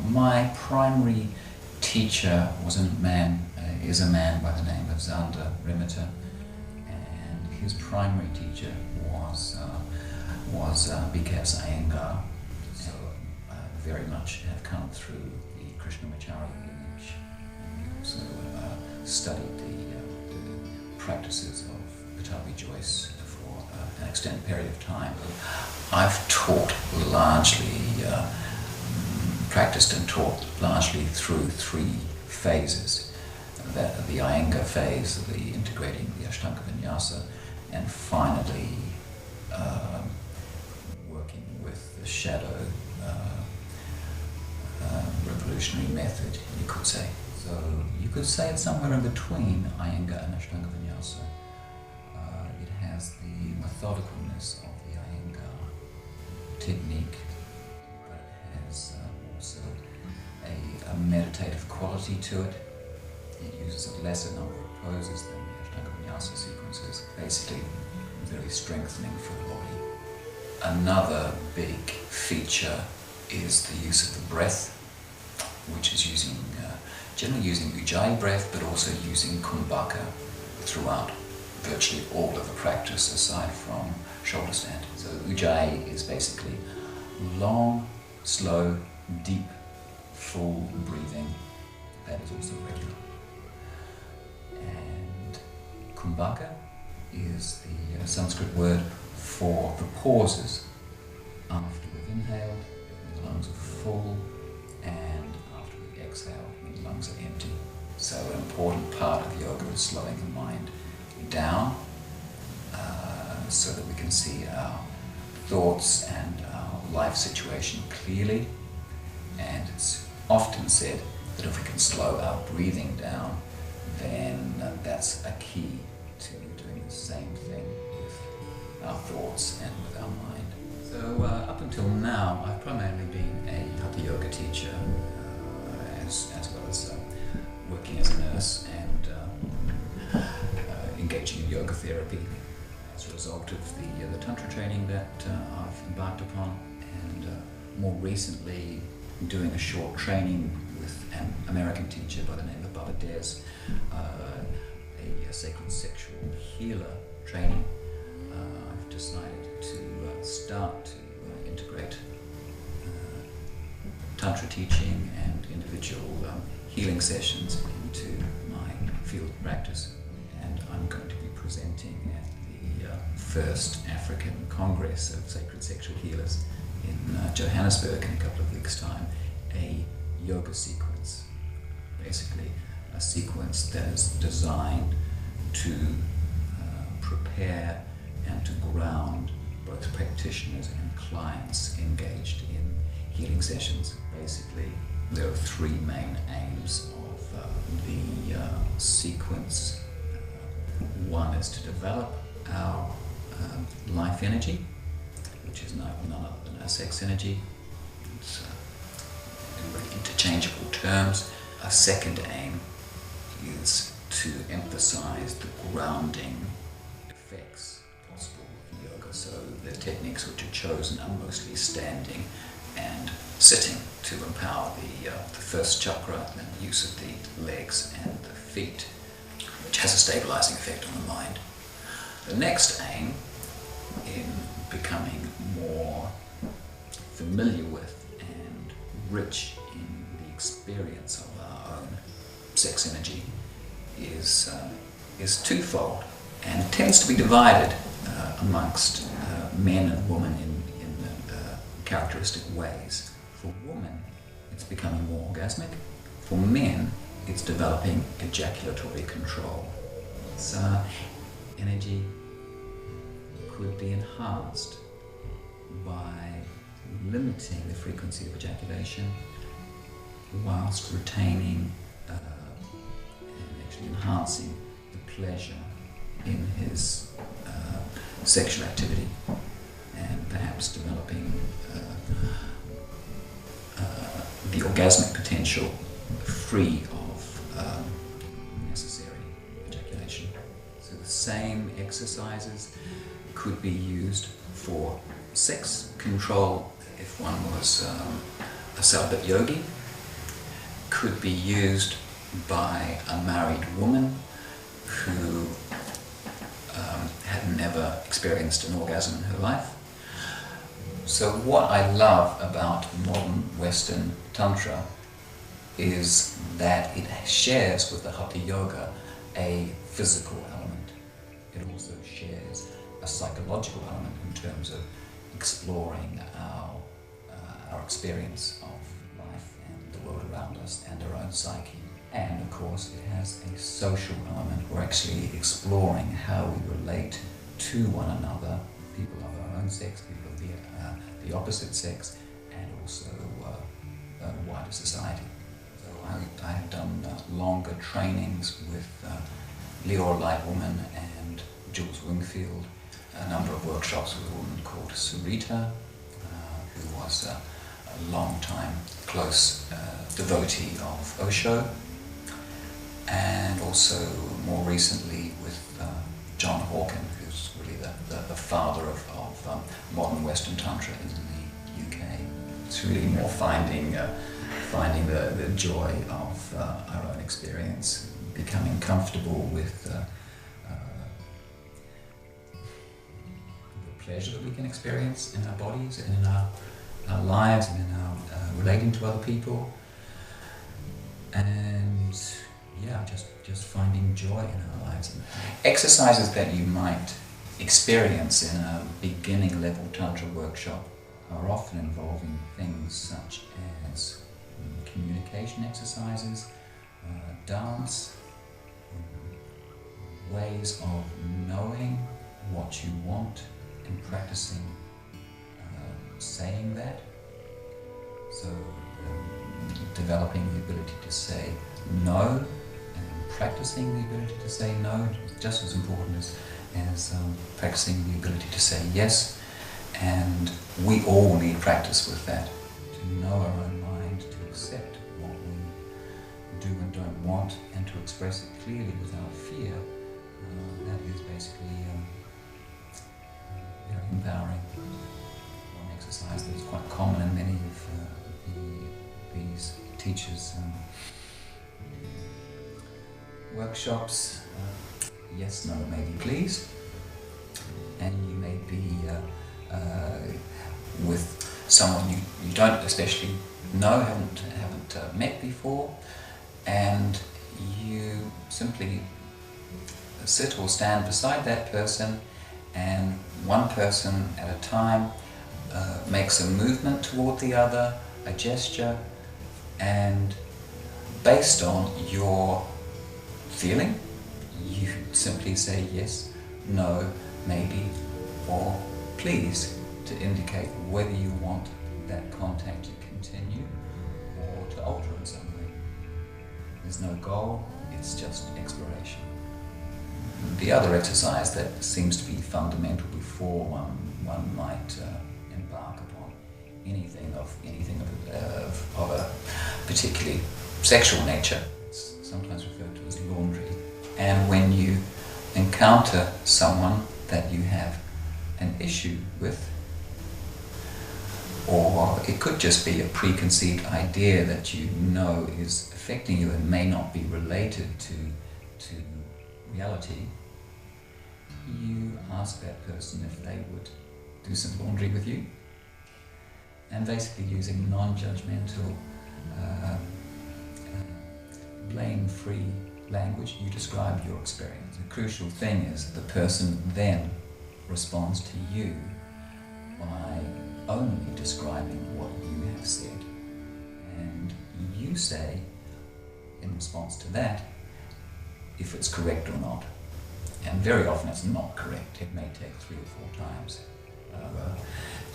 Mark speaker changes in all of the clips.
Speaker 1: My primary teacher was is a man by the name of Zander Rimiter, and his primary teacher was BKS Iyengar. So very much have come through the Krishnamacharya lineage. So studied the practices of Pattabhi Jois for an extended period of time. I've taught largely, practiced and taught largely through three phases. The Iyengar phase, the integrating the Ashtanga Vinyasa, and finally working with the shadow revolutionary method, you could say. So you could say it's somewhere in between Iyengar and Ashtanga Vinyasa. It has the methodicalness of the Iyengar technique, but it has also a meditative quality to it. It uses a lesser number of poses than the Ashtanga Vinyasa sequences, basically very strengthening for the body. Another big feature is the use of the breath, which is generally using Ujjayi breath, but also using Kumbhaka throughout virtually all of the practice aside from shoulder stand. So Ujjayi is basically long, slow, deep, full breathing. That is also regular. And Kumbhaka is the Sanskrit word for the pauses after we've inhaled, when the lungs are full, and after we've exhaled, when the lungs are empty. So an important part of yoga is slowing the mind down so that we can see our thoughts and our life situation clearly. And it's often said that if we can slow our breathing down, then that's a key to doing the same thing with our thoughts and with our mind. So up until now, I've primarily been a Hatha yoga teacher, as well as working as a nurse and engaging in yoga therapy as a result of the Tantra training that I've embarked upon, and more recently doing a short training with an American teacher by the name of Baba Des, a sacred sexual healer training. I've decided to start to integrate Tantra teaching and individual healing sessions into my field of practice, and I'm going to be presenting at the first African Congress of Sacred Sexual Healers in Johannesburg in a couple of weeks' time, a yoga sequence, basically a sequence that is designed to prepare and to ground both practitioners and clients engaged in healing sessions. Basically, there are three main aims of the sequence. One is to develop our life energy, which is none other than our sex energy. It's in really interchangeable terms. A second aim is to emphasize the grounding effects possible in yoga. So the techniques which are chosen are mostly standing and sitting to empower the first chakra, and the use of the legs and the feet, which has a stabilizing effect on the mind. The next aim, in becoming more familiar with and rich in the experience of our own sex energy, is twofold, and tends to be divided amongst men and women in characteristic ways. For women, it's becoming more orgasmic. For men, it's developing ejaculatory control. So energy could be enhanced by limiting the frequency of ejaculation whilst retaining and actually enhancing the pleasure in his sexual activity, and perhaps developing the orgasmic potential free of necessary ejaculation. So the same exercises could be used for sex control if one was a celibate yogi, could be used by a married woman who had never experienced an orgasm in her life. So what I love about modern Western Tantra is that it shares with the Hatha Yoga a physical element. It also shares a psychological element in terms of exploring our experience of life and the world around us and our own psyche. And of course it has a social element. We're actually exploring how we relate to one another, people of our own sex, people of the opposite sex, and also wider society. So I have done longer trainings with Leora Lightwoman and Jules Wingfield, a number of workshops with a woman called Sarita, who was a long-time close devotee of Osho, and also more recently with John Hawken, who's really the father of modern Western Tantra in the UK. It's really more finding the joy of our own experience, becoming comfortable with the pleasure that we can experience in our bodies and in our lives and in our relating to other people, and yeah, just finding joy in our lives. And exercises that you might experience in a beginning level Tantra workshop are often involving things such as communication exercises, dance, ways of knowing what you want and practicing saying that. So developing the ability to say no and practicing the ability to say no is just as important as practicing the ability to say yes. And we all need practice with that, to know our own mind, to accept what we do and don't want, and to express it clearly without fear. That is basically very empowering. One exercise that is quite common in many of these teachers' workshops. Yes, no, maybe, please. And you may be with someone you don't especially know, haven't met before, and you simply sit or stand beside that person, and one person at a time makes a movement toward the other, a gesture, and based on your feeling, you simply say yes, no, maybe, or please, to indicate whether you want that contact to continue or to alter in some way. There's no goal, it's just exploration. The other exercise that seems to be fundamental before one might embark upon anything of a particularly sexual nature, it's sometimes referred to as laundry. And when you encounter someone that you have an issue with, or it could just be a preconceived idea that you know is affecting you and may not be related to reality, you ask that person if they would do some laundry with you, and basically using non-judgmental, blame-free language, you describe your experience. The crucial thing is the person then responds to you by only describing what you have said, and you say in response to that if it's correct or not. And very often it's not correct. It may take 3 or 4 times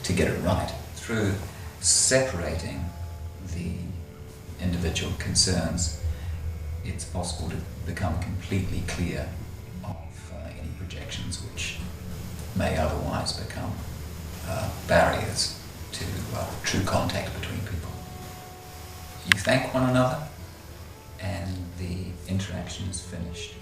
Speaker 1: to get it right. Through separating the individual concerns, it's possible to become completely clear of any projections which may otherwise become barriers to true contact between people. You thank one another, and the interaction is finished.